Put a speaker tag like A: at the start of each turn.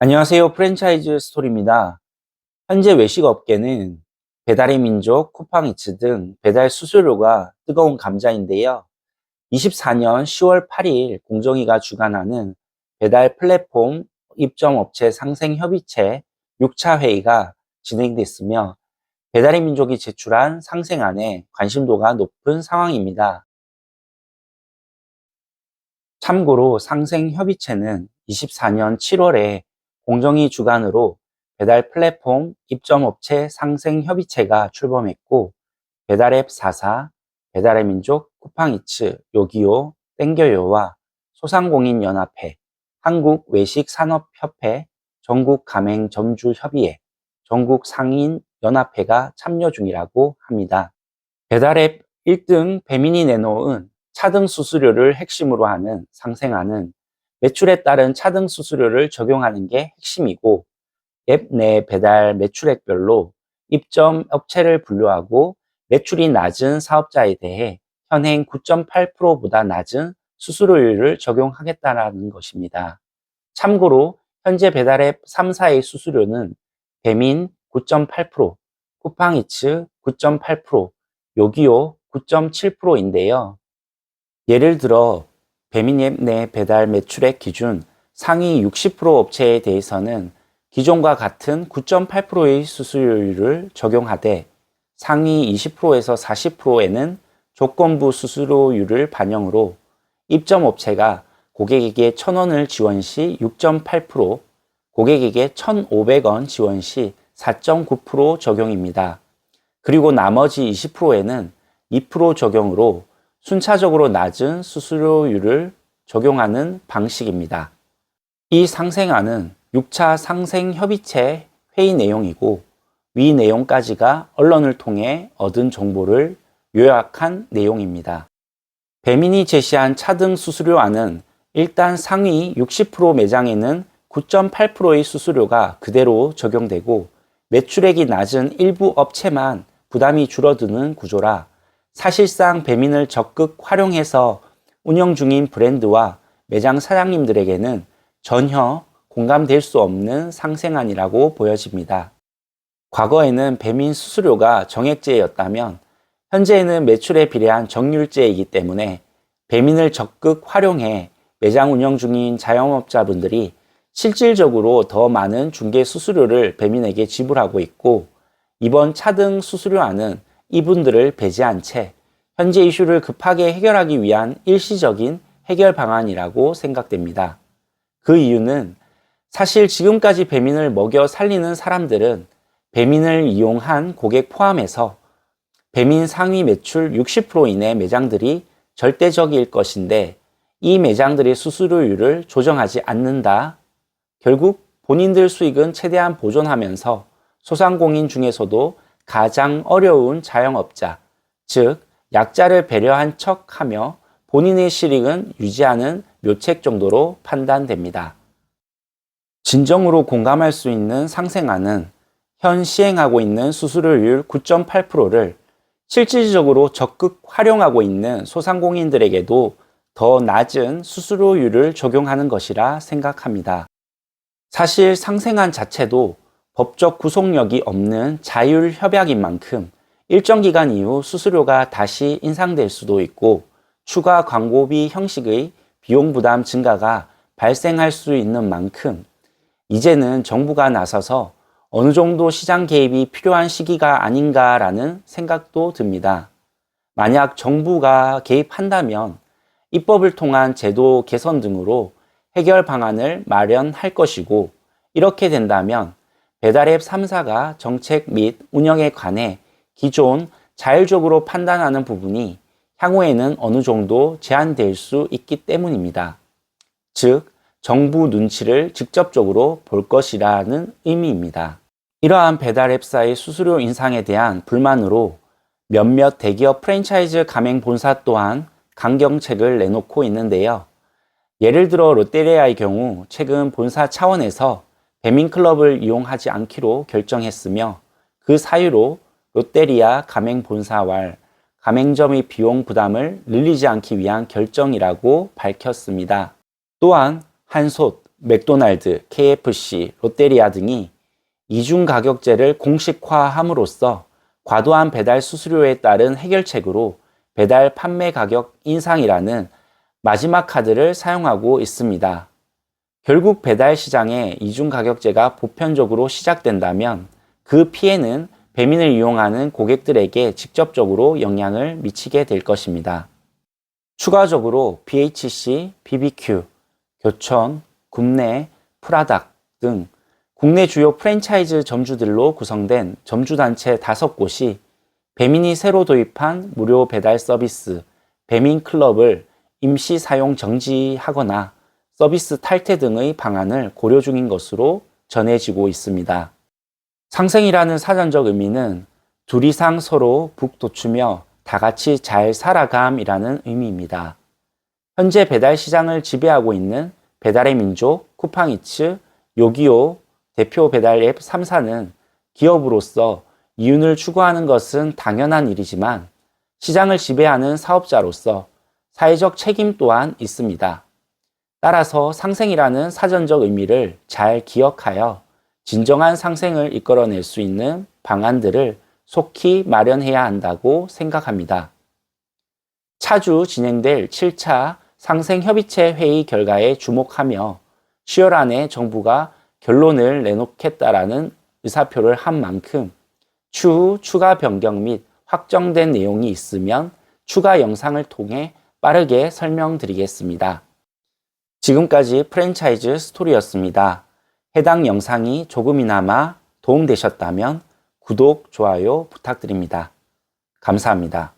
A: 안녕하세요. 프랜차이즈 스토리입니다. 현재 외식업계는 배달의 민족, 쿠팡이츠 등 배달 수수료가 뜨거운 감자인데요. 24년 10월 8일 공정위가 주관하는 배달 플랫폼 입점업체 상생협의체 6차 회의가 진행됐으며 배달의 민족이 제출한 상생안에 관심도가 높은 상황입니다. 참고로 상생협의체는 24년 7월에 공정위 주관으로 배달 플랫폼 입점업체 상생협의체가 출범했고 배달앱 4사, 배달의 민족, 쿠팡이츠, 요기요, 땡겨요와 소상공인연합회, 한국외식산업협회, 전국가맹점주협의회, 전국상인연합회가 참여 중이라고 합니다. 배달앱 1등 배민이 내놓은 차등 수수료를 핵심으로 하는 상생안은 매출에 따른 차등 수수료를 적용하는 게 핵심이고 앱 내 배달 매출액별로 입점 업체를 분류하고 매출이 낮은 사업자에 대해 현행 9.8%보다 낮은 수수료율을 적용하겠다는 것입니다. 참고로 현재 배달앱 3사의 수수료는 배민 9.8%, 쿠팡이츠 9.8%, 요기요 9.7%인데요. 예를 들어 배민앱 내 배달 매출액 기준 상위 60% 업체에 대해서는 기존과 같은 9.8%의 수수료율을 적용하되 상위 20%에서 40%에는 조건부 수수료율을 반영으로 입점 업체가 고객에게 1,000원을 지원 시 6.8%, 고객에게 1,500원 지원 시 4.9% 적용입니다. 그리고 나머지 20%에는 2% 적용으로 순차적으로 낮은 수수료율을 적용하는 방식입니다. 이 상생안은 6차 상생협의체 회의 내용이고 위 내용까지가 언론을 통해 얻은 정보를 요약한 내용입니다. 배민이 제시한 차등 수수료안은 일단 상위 60% 매장에는 9.8%의 수수료가 그대로 적용되고 매출액이 낮은 일부 업체만 부담이 줄어드는 구조라 사실상 배민을 적극 활용해서 운영 중인 브랜드와 매장 사장님들에게는 전혀 공감될 수 없는 상생안이라고 보여집니다. 과거에는 배민 수수료가 정액제였다면 현재에는 매출에 비례한 정률제이기 때문에 배민을 적극 활용해 매장 운영 중인 자영업자분들이 실질적으로 더 많은 중개 수수료를 배민에게 지불하고 있고 이번 차등 수수료안은 이분들을 배제한 채 현재 이슈를 급하게 해결하기 위한 일시적인 해결 방안이라고 생각됩니다. 그 이유는 사실 지금까지 배민을 먹여 살리는 사람들은 배민을 이용한 고객 포함해서 배민 상위 매출 60% 이내 매장들이 절대적일 것인데 이 매장들의 수수료율을 조정하지 않는다. 결국 본인들 수익은 최대한 보존하면서 소상공인 중에서도 가장 어려운 자영업자, 즉 약자를 배려한 척하며 본인의 실익은 유지하는 묘책 정도로 판단됩니다. 진정으로 공감할 수 있는 상생안은 현 시행하고 있는 수수료율 9.8%를 실질적으로 적극 활용하고 있는 소상공인들에게도 더 낮은 수수료율을 적용하는 것이라 생각합니다. 사실 상생안 자체도 법적 구속력이 없는 자율협약인 만큼 일정 기간 이후 수수료가 다시 인상될 수도 있고 추가 광고비 형식의 비용 부담 증가가 발생할 수 있는 만큼 이제는 정부가 나서서 어느 정도 시장 개입이 필요한 시기가 아닌가라는 생각도 듭니다. 만약 정부가 개입한다면 입법을 통한 제도 개선 등으로 해결 방안을 마련할 것이고 이렇게 된다면 배달앱 3사가 정책 및 운영에 관해 기존 자율적으로 판단하는 부분이 향후에는 어느 정도 제한될 수 있기 때문입니다. 즉, 정부 눈치를 직접적으로 볼 것이라는 의미입니다. 이러한 배달앱사의 수수료 인상에 대한 불만으로 몇몇 대기업 프랜차이즈 가맹 본사 또한 강경책을 내놓고 있는데요. 예를 들어 롯데리아의 경우 최근 본사 차원에서 배민클럽을 이용하지 않기로 결정했으며 그 사유로 롯데리아 가맹본사와 가맹점의 비용 부담을 늘리지 않기 위한 결정이라고 밝혔습니다. 또한 한솥, 맥도날드, KFC, 롯데리아 등이 이중 가격제를 공식화함으로써 과도한 배달 수수료에 따른 해결책으로 배달 판매 가격 인상이라는 마지막 카드를 사용하고 있습니다. 결국 배달 시장에 이중 가격제가 보편적으로 시작된다면 그 피해는 배민을 이용하는 고객들에게 직접적으로 영향을 미치게 될 것입니다. 추가적으로 BHC, BBQ, 교촌, 굽네, 프라닭 등 국내 주요 프랜차이즈 점주들로 구성된 점주단체 5곳이 배민이 새로 도입한 무료 배달 서비스 배민클럽을 임시 사용 정지하거나 서비스 탈퇴 등의 방안을 고려 중인 것으로 전해지고 있습니다. 상생이라는 사전적 의미는 둘 이상 서로 북돋추며 다 같이 잘 살아감이라는 의미입니다. 현재 배달 시장을 지배하고 있는 배달의 민족, 쿠팡이츠, 요기요 대표 배달 앱 3사는 기업으로서 이윤을 추구하는 것은 당연한 일이지만 시장을 지배하는 사업자로서 사회적 책임 또한 있습니다. 따라서 상생이라는 사전적 의미를 잘 기억하여 진정한 상생을 이끌어낼 수 있는 방안들을 속히 마련해야 한다고 생각합니다. 차주 진행될 7차 상생협의체 회의 결과에 주목하며 10월 안에 정부가 결론을 내놓겠다라는 의사표를 한 만큼 추후 추가 변경 및 확정된 내용이 있으면 추가 영상을 통해 빠르게 설명드리겠습니다. 지금까지 프랜차이즈 스토리였습니다. 해당 영상이 조금이나마 도움되셨다면 구독, 좋아요 부탁드립니다. 감사합니다.